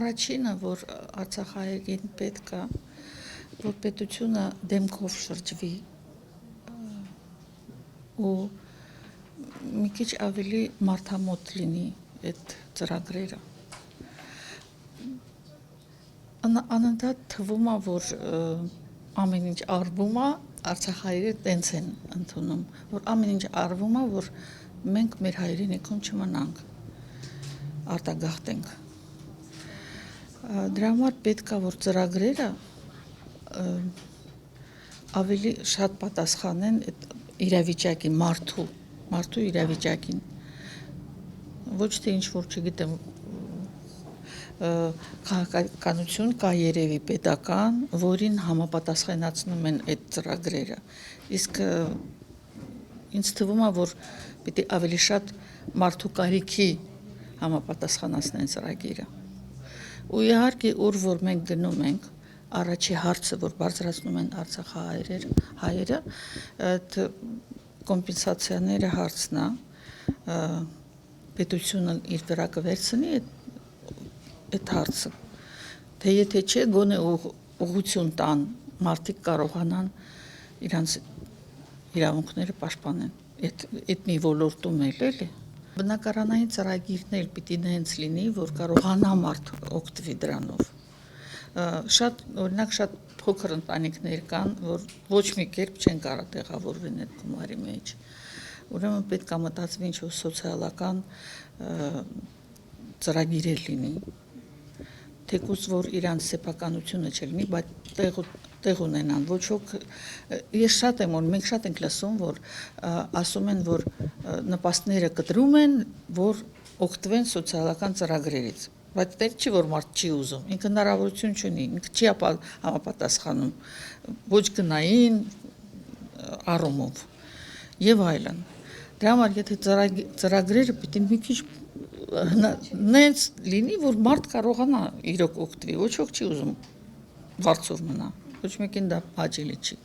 Առաջինը, որ Արցախահայերին պետք է, որ պետությունը դեմքով շրջվի ու մի քիչ ավելի մարդամոտ լինի այդ ծրագրերը։ Անընդհատ թվում է, որ ամեն ինչ արվում է, Արցախահայերը տենց են ընդունում, որ ամեն ինչ արվում է, որ մենք մեր հայրենիքում չմնանք, արտագաղթենք։ Դրա համար պետք է, որ ծրագրերը ավելի շատ պատասխանեն այդ իրավիճակի մարդու իրավիճակին, ոչ թե ինչ որ չգիտեմ քաղաքականություն կա երևի պետական, որին համապատասխանացնում են այդ ծրագրերը, իսկ ինձ թվում է, որ պիտի ավելի շատ մարդու կարիքի համապատասխանացնեն ծրագիրը։ Ու իհարկե, ուր որ մենք գնում ենք, առաջի հարցը, որ բարձրացնում են Արցախահայերը, այդ կոմպենսացիաները հարցն է, պետությունը իր վրա կվերցնի այդ հարցը, թե եթե չէ, գոնե ուղղություն տան, մարդիկ կարողանան իրանց իրավունքները պաշտպանեն, այդ մի ոլորտում էլի։ Բնակարանային ծրագիրն էլ պիտի նենց լինի, որ կարողանա մարդ օգտվի դրանով։ Օրինակ շատ փոքր ընտանիքներ կան, որ ոչ մի կերպ չեն կարող տեղավորվեն այդ գումարի մեջ։ Ուրեմն պետք է մտածվի ինչ-որ սոցիալական ծրագիրեր լինի, թեկուզ որ իրանց սեփականությունը չլինի, բայց տեղ ունենան, ոչ ոք, մենք շատ ենք լսում, որ ասում են, որ նպաստները կտրում են, որ օգտվեն սոցիալական ծրագրերից, բայց դեռ չի, որ մարդ չի ուզում, ինքը հնարավորություն չունի, ինքը չի համապատասխանում, ոչ գնային առումով եւ այլն։ Դրա համար եթե ծրագրերը պիտի մի քիչ նենց լինի, որ մարդ կարողանա իրոք օգտվի, ոչ ոք չի ուզում բարձր մնա, ոչ մեկին դա հաճելի չի։